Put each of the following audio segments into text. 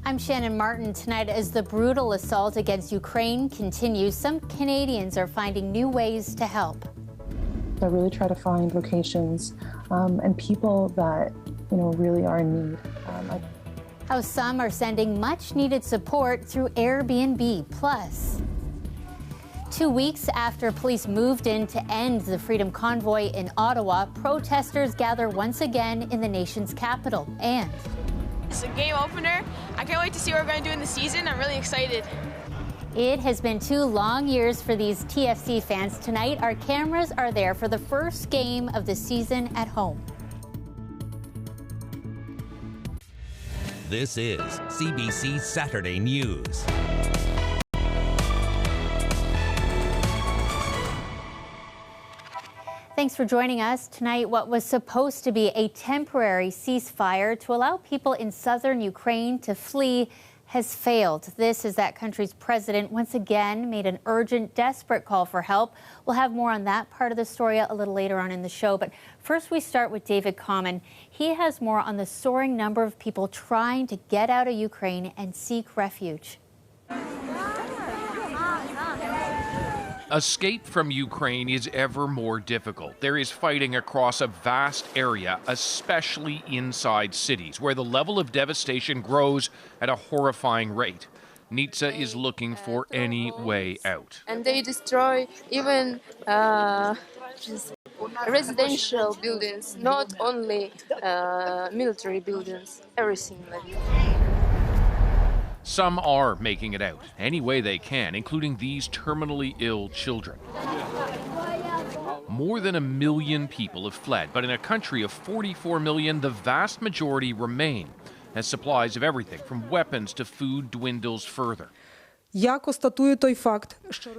I'm Shannon Martin. Tonight, as the brutal assault against Ukraine continues, some Canadians are finding new ways to help. I really try to find locations and people that, really are in need. How some are sending much-needed support through Airbnb Plus. 2 weeks after police moved in to end the Freedom Convoy in Ottawa, protesters gather once again in the nation's capital. And it's a game opener. I can't wait to see what we're going to do in the season. I'm really excited. It has been 2 long years for these TFC fans. Tonight, our cameras are there for the first game of the season at home. This is CBC Saturday News. Thanks for joining us. Tonight, what was supposed to be a temporary ceasefire to allow people in southern Ukraine to flee has failed. This is that country's president once again made an urgent, desperate call for help. We'll have more on that part of the story a little later on in the show. But first, we start with David Common. He has more on the soaring number of people trying to get out of Ukraine and seek refuge. Escape from Ukraine is ever more difficult. There is fighting across a vast area, especially inside cities, where the level of devastation grows at a horrifying rate. Nitsa is looking for any way out. And they destroy even just residential buildings, not only military buildings, everything like that. Some are making it out any way they can, including these terminally ill children. More than 1 million people have fled, but in a country of 44 million, the vast majority remain, as supplies of everything from weapons to food dwindles further.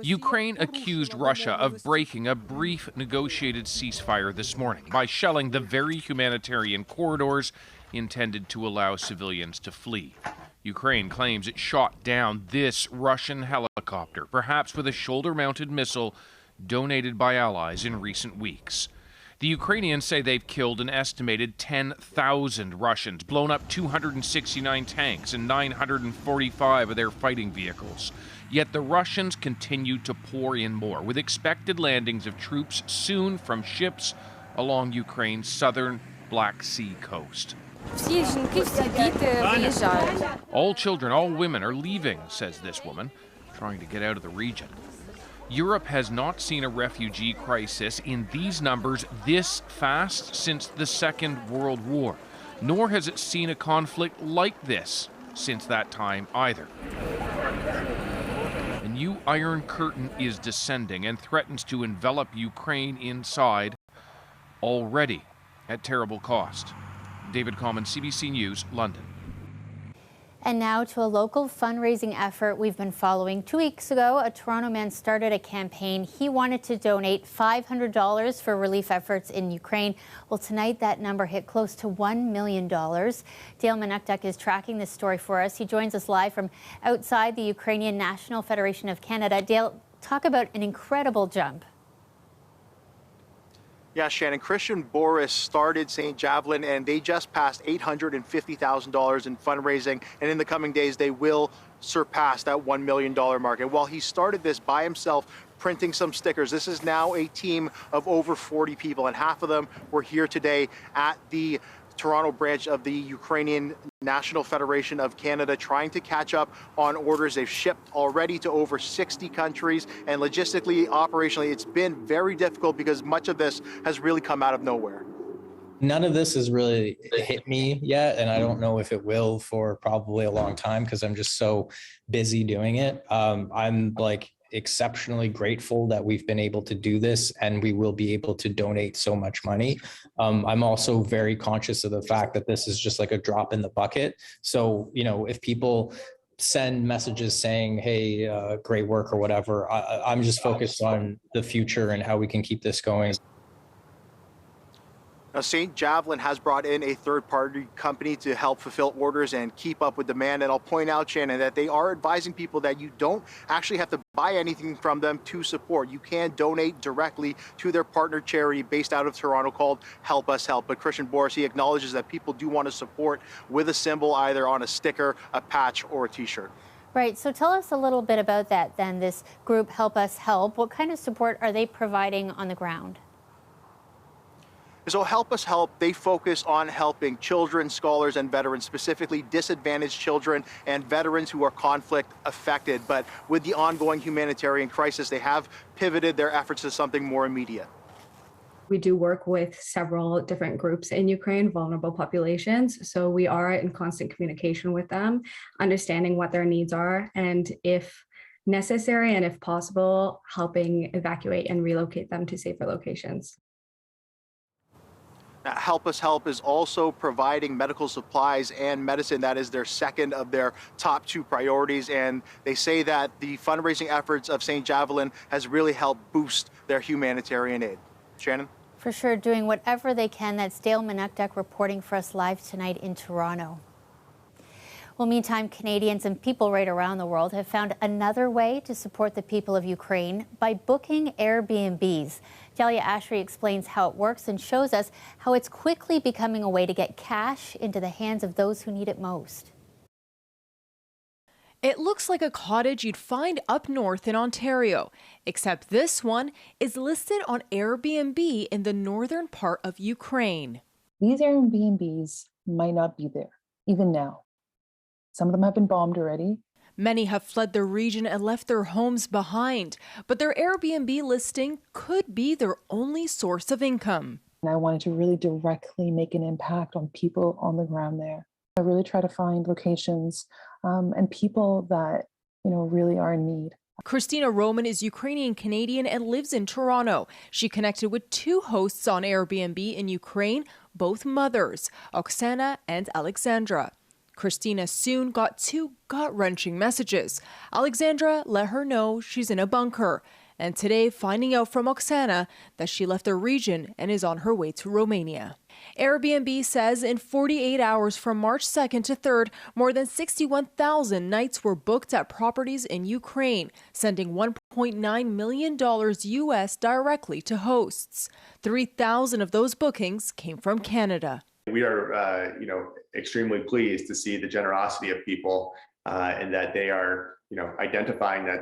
Ukraine accused Russia of breaking a brief negotiated ceasefire this morning by shelling the very humanitarian corridors intended to allow civilians to flee. Ukraine claims it shot down this Russian helicopter, perhaps with a shoulder-mounted missile donated by allies in recent weeks. The Ukrainians say they've killed an estimated 10,000 Russians, blown up 269 tanks and 945 of their fighting vehicles. Yet the Russians continue to pour in more, with expected landings of troops soon from ships along Ukraine's southern Black Sea coast. All children, all women are leaving, says this woman, trying to get out of the region. Europe has not seen a refugee crisis in these numbers this fast since the Second World War, nor has it seen a conflict like this since that time either. A new Iron Curtain is descending and threatens to envelop Ukraine inside, already at terrible cost. David Common, CBC News, London. And now to a local fundraising effort we've been following. 2 weeks ago, a Toronto man started a campaign. He wanted to donate $500 for relief efforts in Ukraine. Well, tonight that number hit close to $1 million. Dale Manukduk is tracking this story for us. He joins us live from outside the Ukrainian National Federation of Canada. Dale, talk about an incredible jump. Yeah, Shannon, Christian Boris started St. Javelin, and they just passed $850,000 in fundraising. And in the coming days, they will surpass that $1 million mark. And while he started this by himself, printing some stickers, this is now a team of over 40 people, and half of them were here today at the Toronto branch of the Ukrainian National Federation of Canada, trying to catch up on orders they've shipped already to over 60 countries. And logistically, operationally, it's been very difficult because much of this has really come out of nowhere. None of this has really hit me yet, and I don't know if it will for probably a long time because I'm just so busy doing it. I'm exceptionally grateful that we've been able to do this and we will be able to donate so much money. I'm also very conscious of the fact that this is just like a drop in the bucket. So, if people send messages saying, hey, great work or whatever, I'm just focused on the future and how we can keep this going. Now, St. Javelin has brought in a third-party company to help fulfill orders and keep up with demand. And I'll point out, Shannon, that they are advising people that you don't actually have to buy anything from them to support. You can donate directly to their partner charity based out of Toronto called Help Us Help. But Christian Boris, he acknowledges that people do want to support with a symbol, either on a sticker, a patch, or a t-shirt. Right, so tell us a little bit about that then, this group Help Us Help. What kind of support are they providing on the ground? So Help Us Help, they focus on helping children, scholars, and veterans, specifically disadvantaged children and veterans who are conflict affected. But with the ongoing humanitarian crisis, they have pivoted their efforts to something more immediate. We do work with several different groups in Ukraine, vulnerable populations. So we are in constant communication with them, understanding what their needs are, and if necessary and if possible, helping evacuate and relocate them to safer locations. Now, Help Us Help is also providing medical supplies and medicine. That is their second of their top two priorities. And they say that the fundraising efforts of St. Javelin has really helped boost their humanitarian aid. Shannon? For sure, doing whatever they can. That's Dale Manukduk reporting for us live tonight in Toronto. Well, meantime, Canadians and people right around the world have found another way to support the people of Ukraine by booking Airbnbs. Dahlia Ashry explains how it works and shows us how it's quickly becoming a way to get cash into the hands of those who need it most. It looks like a cottage you'd find up north in Ontario, except this one is listed on Airbnb in the northern part of Ukraine. These Airbnbs might not be there, even now. Some of them have been bombed already. Many have fled the region and left their homes behind, but their Airbnb listing could be their only source of income. And I wanted to really directly make an impact on people on the ground there. I really try to find locations and people that, really are in need. Christina Roman is Ukrainian Canadian and lives in Toronto. She connected with two hosts on Airbnb in Ukraine, both mothers, Oksana and Alexandra. Christina soon got two gut-wrenching messages. Alexandra let her know she's in a bunker. And today, finding out from Oksana that she left the region and is on her way to Romania. Airbnb says in 48 hours from March 2nd to 3rd, more than 61,000 nights were booked at properties in Ukraine, sending $1.9 million US directly to hosts. 3,000 of those bookings came from Canada. We are, extremely pleased to see the generosity of people and that they are, identifying that,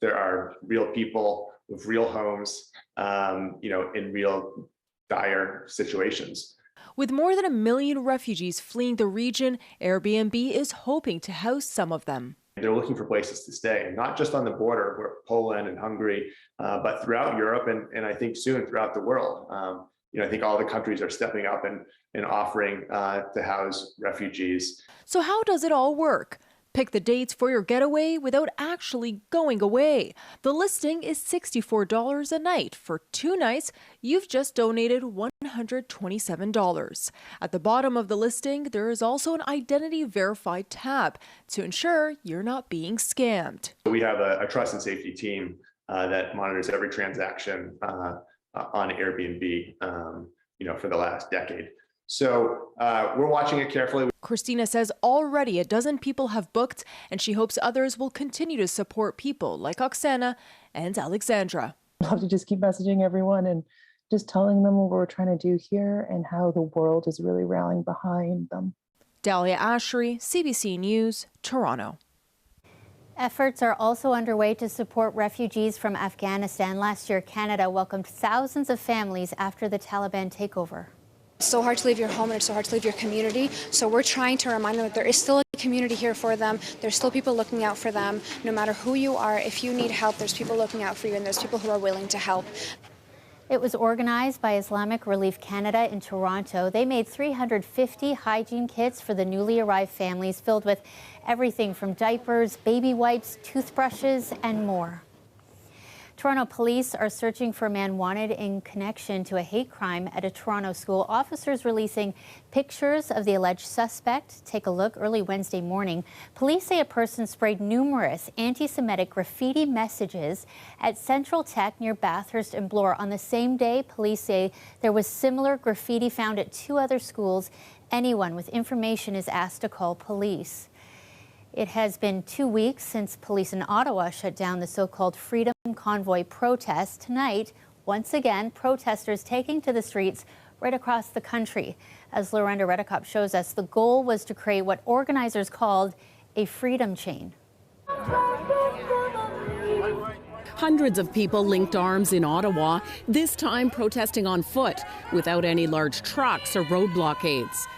there are real people with real homes, in real dire situations. With more than 1 million refugees fleeing the region, Airbnb is hoping to house some of them. They're looking for places to stay, not just on the border, where Poland and Hungary, but throughout Europe and I think soon throughout the world. I think all the countries are stepping up and offering to house refugees. So how does it all work? Pick the dates for your getaway without actually going away. The listing is $64 a night. For 2 nights, you've just donated $127. At the bottom of the listing, there is also an identity verified tab to ensure you're not being scammed. We have a trust and safety team that monitors every transaction on Airbnb, for the last decade. So we're watching it carefully. Christina says already a dozen people have booked, and she hopes others will continue to support people like Oksana and Alexandra. I'll have to just keep messaging everyone and just telling them what we're trying to do here and how the world is really rallying behind them. Dahlia Ashry, CBC News, Toronto. Efforts are also underway to support refugees from Afghanistan. Last year, Canada welcomed thousands of families after the Taliban takeover. It's so hard to leave your home and it's so hard to leave your community. So we're trying to remind them that there is still a community here for them. There's still people looking out for them. No matter who you are, if you need help, there's people looking out for you and there's people who are willing to help. It was organized by Islamic Relief Canada in Toronto. They made 350 hygiene kits for the newly arrived families, filled with everything from diapers, baby wipes, toothbrushes, and more. Toronto police are searching for a man wanted in connection to a hate crime at a Toronto school. Officers releasing pictures of the alleged suspect. Take a look early Wednesday morning. Police say a person sprayed numerous anti-Semitic graffiti messages at Central Tech near Bathurst and Bloor. On the same day, police say there was similar graffiti found at 2 other schools. Anyone with information is asked to call police. It has been 2 weeks since police in Ottawa shut down the so-called Freedom Convoy protest. Tonight, once again, protesters taking to the streets right across the country. As Lorenda Redekop shows us, the goal was to create what organizers called a freedom chain. Hundreds of people linked arms in Ottawa, this time protesting on foot, without any large trucks or road blockades.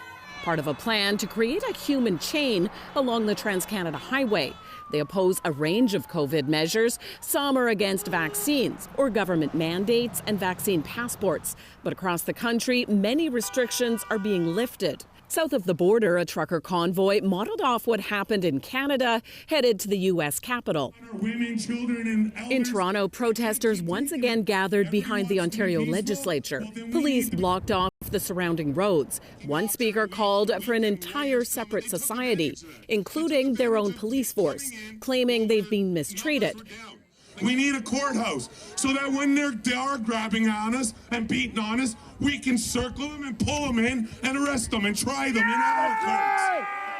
Part of a plan to create a human chain along the Trans-Canada Highway. They oppose a range of COVID measures. Some are against vaccines or government mandates and vaccine passports. But across the country, many restrictions are being lifted. South of the border, a trucker convoy modeled off what happened in Canada, headed to the U.S. Capitol. Women, children, and elders. In Toronto, protesters once again gathered behind the Ontario legislature. Police blocked off the surrounding roads. One speaker called for an entire separate society, including their own police force, claiming they've been mistreated. We need a courthouse so that when they are grabbing on us and beating on us, we can circle them and pull them in and arrest them and try them in our courts.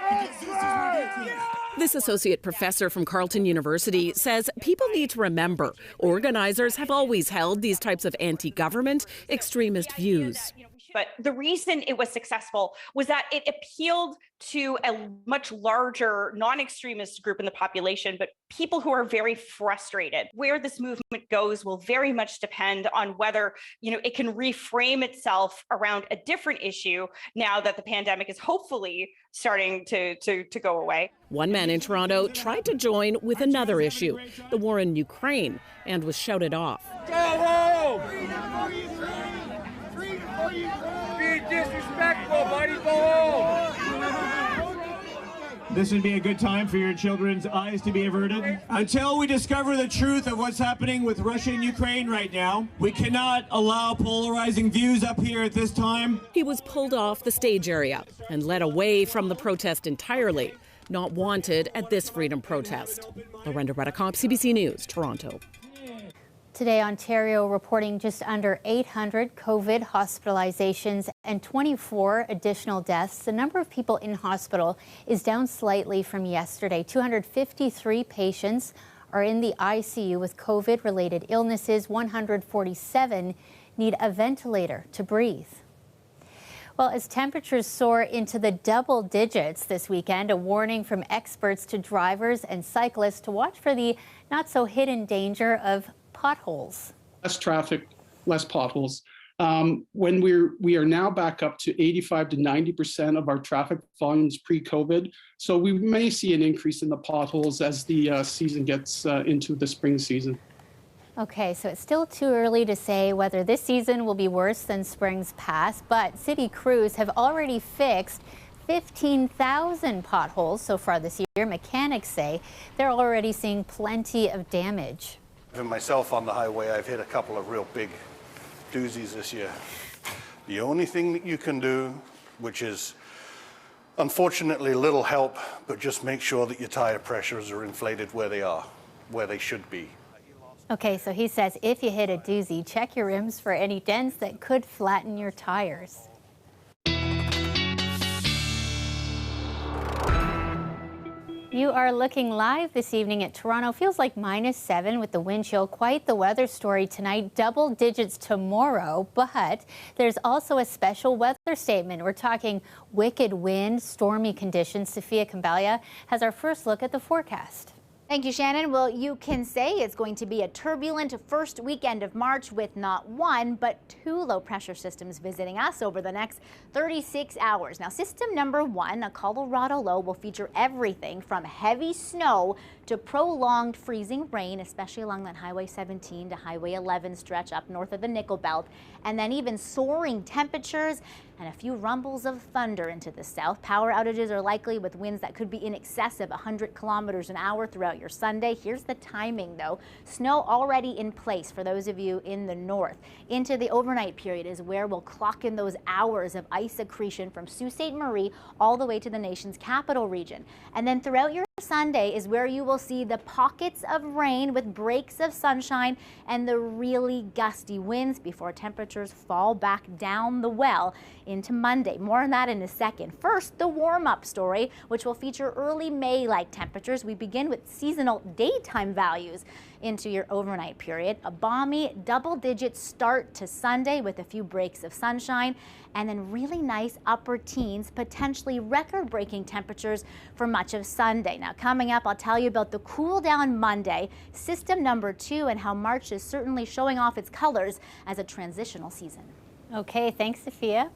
Because this is ridiculous. This associate professor from Carleton University says people need to remember organizers have always held these types of anti-government extremist views. But the reason it was successful was that it appealed to a much larger non-extremist group in the population, but people who are very frustrated. Where this movement goes will very much depend on whether, it can reframe itself around a different issue now that the pandemic is hopefully starting to go away. One man in Toronto tried to join with another issue, the war in Ukraine, and was shouted off. Go home! Be disrespectful, buddy. Go home. This would be a good time for your children's eyes to be averted. Until we discover the truth of what's happening with Russia and Ukraine right now, we cannot allow polarizing views up here at this time. He was pulled off the stage area and led away from the protest entirely. Not wanted at this freedom protest. Lorenda Redekop, CBC News, Toronto. Today, Ontario reporting just under 800 COVID hospitalizations and 24 additional deaths. The number of people in hospital is down slightly from yesterday. 253 patients are in the ICU with COVID-related illnesses. 147 need a ventilator to breathe. Well, as temperatures soar into the double digits this weekend, a warning from experts to drivers and cyclists to watch for the not-so-hidden danger of potholes. Less traffic, less potholes. When we are now back up to 85 to 90% of our traffic volumes pre-COVID, so we may see an increase in the potholes as the season gets into the spring season. Okay, so it's still too early to say whether this season will be worse than spring's past, but city crews have already fixed 15,000 potholes so far this year. Mechanics say they're already seeing plenty of damage. For myself on the highway, I've hit a couple of real big doozies this year. The only thing that you can do, which is unfortunately little help, but just make sure that your tire pressures are inflated where they should be. Okay, so he says if you hit a doozy, check your rims for any dents that could flatten your tires. You are looking live this evening at Toronto. Feels like -7 with the wind chill. Quite the weather story tonight. Double digits tomorrow, but there's also a special weather statement. We're talking wicked wind, stormy conditions. Sophia Kambalia has our first look at the forecast. Thank you, Shannon. Well, you can say it's going to be a turbulent first weekend of March with not one, but two low pressure systems visiting us over the next 36 hours. Now, system number one, a Colorado low, will feature everything from heavy snow to prolonged freezing rain, especially along that Highway 17 to Highway 11 stretch up north of the Nickel Belt, and then even soaring temperatures and a few rumbles of thunder into the south. Power outages are likely with winds that could be in excess of 100 kilometers an hour throughout your Sunday. Here's the timing, though. Snow already in place for those of you in the north. Into the overnight period is where we'll clock in those hours of ice accretion from Sault Ste. Marie all the way to the nation's capital region. And then throughout your Sunday is where you will see the pockets of rain with breaks of sunshine and the really gusty winds before temperatures fall back down the well into Monday. More on that in a second. First, the warm-up story, which will feature early May-like temperatures. We begin with seasonal daytime values into your overnight period. A balmy double-digit start to Sunday with a few breaks of sunshine, and then really nice upper teens, potentially record-breaking temperatures for much of Sunday. Now, coming up, I'll tell you about the cool down Monday, system number 2, and how March is certainly showing off its colors as a transitional season. Okay, thanks, Sophia.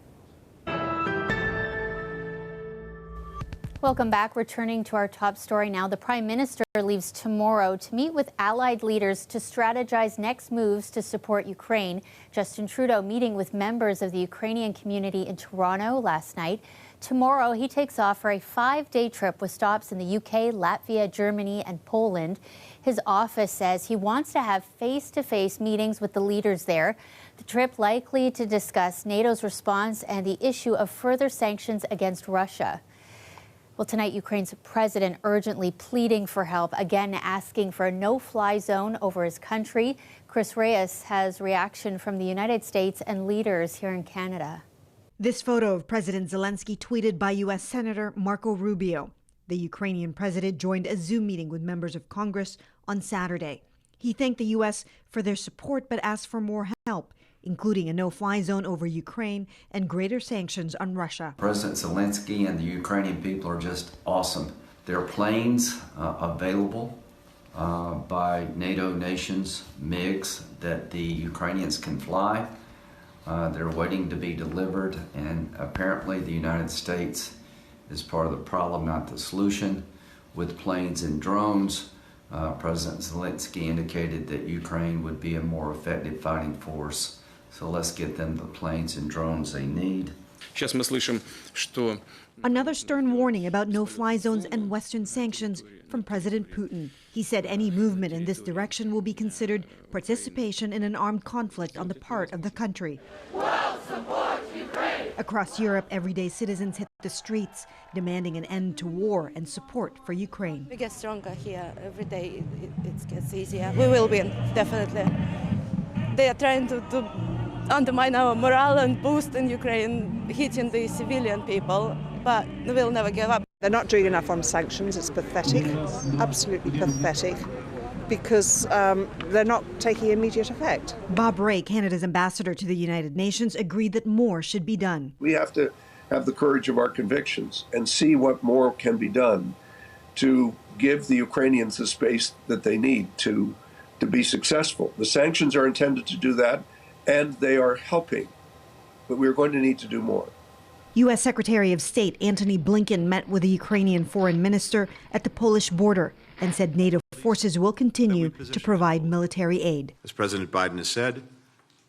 Welcome back. Returning to our top story now. The Prime Minister leaves tomorrow to meet with allied leaders to strategize next moves to support Ukraine. Justin Trudeau meeting with members of the Ukrainian community in Toronto last night. Tomorrow, he takes off for a 5-day trip with stops in the UK, Latvia, Germany, and Poland. His office says he wants to have face-to-face meetings with the leaders there. The trip likely to discuss NATO's response and the issue of further sanctions against Russia. Well, tonight, Ukraine's president urgently pleading for help, again asking for a no-fly zone over his country. Chris Reyes has reaction from the United States and leaders here in Canada. This photo of President Zelensky tweeted by U.S. Senator Marco Rubio. The Ukrainian president joined a Zoom meeting with members of Congress on Saturday. He thanked the U.S. for their support but asked for more help, including a no-fly zone over Ukraine and greater sanctions on Russia. President Zelensky and the Ukrainian people are just awesome. There are planes available by NATO nations, MiGs, that the Ukrainians can fly. They're waiting to be delivered, and apparently the United States is part of the problem, not the solution. With planes and drones, President Zelensky indicated that Ukraine would be a more effective fighting force. So let's get them the planes and drones they need. Another stern warning about no-fly zones and Western sanctions from President Putin. He said any movement in this direction will be considered participation in an armed conflict on the part of the country. We'll support Ukraine. Across Europe, everyday citizens hit the streets, demanding an end to war and support for Ukraine. We get stronger here every day. It gets easier. We will win, definitely. They are trying to undermine our morale and boost in Ukraine, hitting the civilian people, but we'll never give up. They're not doing enough on sanctions. It's pathetic, absolutely pathetic, because they're not taking immediate effect. Bob Ray, Canada's ambassador to the United Nations, agreed that more should be done. We have to have the courage of our convictions and see what more can be done to give the Ukrainians the space that they need to be successful. The sanctions are intended to do that, and they are helping, but we're going to need to do more. U.S. Secretary of State Antony Blinken met with the Ukrainian foreign minister at the Polish border and said NATO forces will continue to provide military aid. As President Biden has said,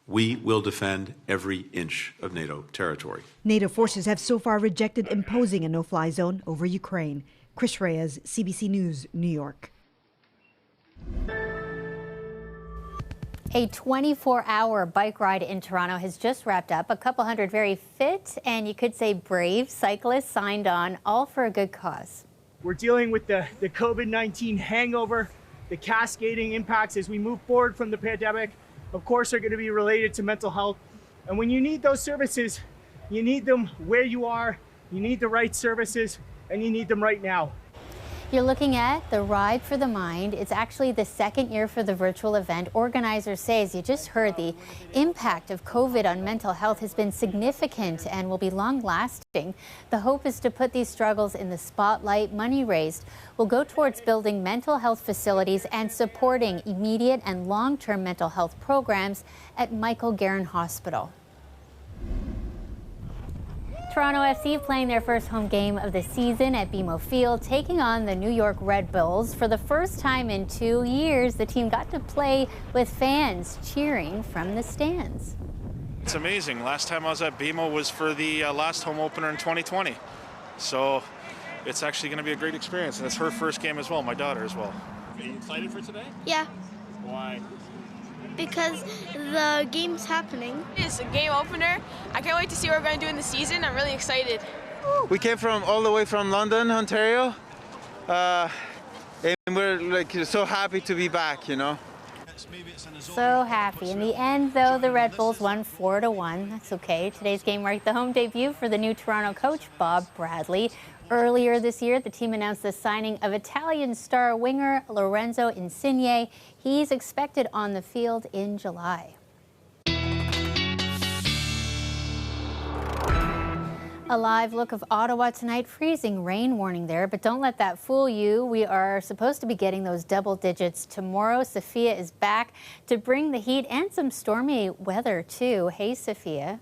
we will defend every inch of NATO territory. NATO forces have so far rejected imposing a no-fly zone over Ukraine. Chris Reyes, CBC News, New York. A 24-hour bike ride in Toronto has just wrapped up. A couple hundred very fit and you could say brave cyclists signed on, all for a good cause. We're dealing with the COVID-19 hangover, the cascading impacts as we move forward from the pandemic, of course, are going to be related to mental health. And when you need those services, you need them where you are, you need the right services, and you need them right now. You're looking at the Ride for the Mind. It's actually the second year for the virtual event. Organizers say, as you just heard, the impact of COVID on mental health has been significant and will be long-lasting. The hope is to put these struggles in the spotlight. Money raised will go towards building mental health facilities and supporting immediate and long-term mental health programs at Michael Garron Hospital. Toronto FC playing their first home game of the season at BMO Field, taking on the New York Red Bulls. For the first time in 2 years, the team got to play with fans cheering from the stands. It's amazing. Last time I was at BMO was for the last home opener in 2020. So it's actually going to be a great experience. And it's her first game as well, my daughter as well. Are you excited for today? Yeah. Why? Because the game's happening. It's a game opener. I can't wait to see what we're going to do in the season. I'm really excited. We came from all the way from London, Ontario, and we're like so happy to be back, you know. So happy. In the end, though, the Red Bulls won 4-1. That's okay. Today's game marked the home debut for the new Toronto coach, Bob Bradley. Earlier this year, the team announced the signing of Italian star winger Lorenzo Insigne. He's expected on the field in July. A live look of Ottawa tonight. Freezing rain warning there, but don't let that fool you. We are supposed to be getting those double digits tomorrow. Sophia is back to bring the heat and some stormy weather too. Hey, Sophia.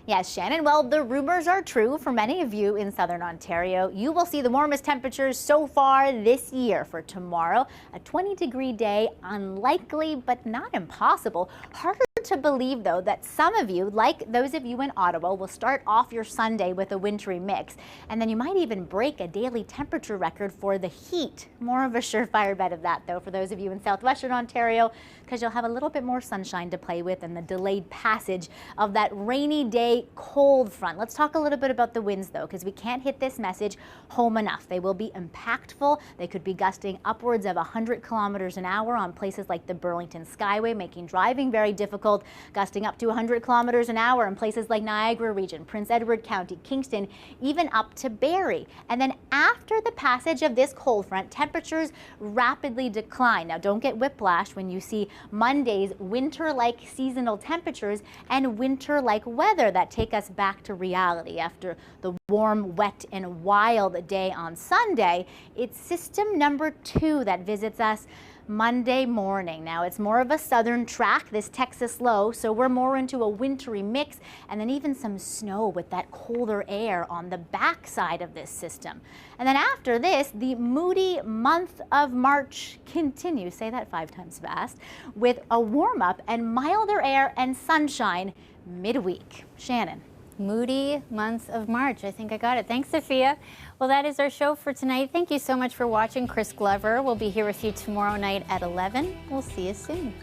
Yes, Shannon. Well, the rumors are true for many of you in southern Ontario. You will see the warmest temperatures so far this year for tomorrow. A 20-degree day, unlikely but not impossible. Harder to believe, though, that some of you, like those of you in Ottawa, will start off your Sunday with a wintry mix. And then you might even break a daily temperature record for the heat. More of a surefire bet of that, though, for those of you in southwestern Ontario, because you'll have a little bit more sunshine to play with and the delayed passage of that rainy day cold front. Let's talk a little bit about the winds, though, because we can't hit this message home enough. They will be impactful. They could be gusting upwards of 100 kilometers an hour on places like the Burlington Skyway, making driving very difficult. Gusting up to 100 kilometers an hour in places like Niagara Region, Prince Edward County, Kingston, even up to Barrie. And then after the passage of this cold front, temperatures rapidly decline. Now, don't get whiplash when you see Monday's winter-like seasonal temperatures and winter-like weather that take us back to reality after the warm, wet, and wild day on Sunday. It's system number 2 that visits us Monday morning. Now, it's more of a southern track, this Texas low, so we're more into a wintry mix, and then even some snow with that colder air on the backside of this system. And then after this, the moody month of March continues, say that 5 times fast, with a warm-up and milder air and sunshine midweek. Shannon. Moody month of March. I think I got it. Thanks, Sophia. Well, that is our show for tonight. Thank you so much for watching. Chris Glover will be here with you tomorrow night at 11. We'll see you soon.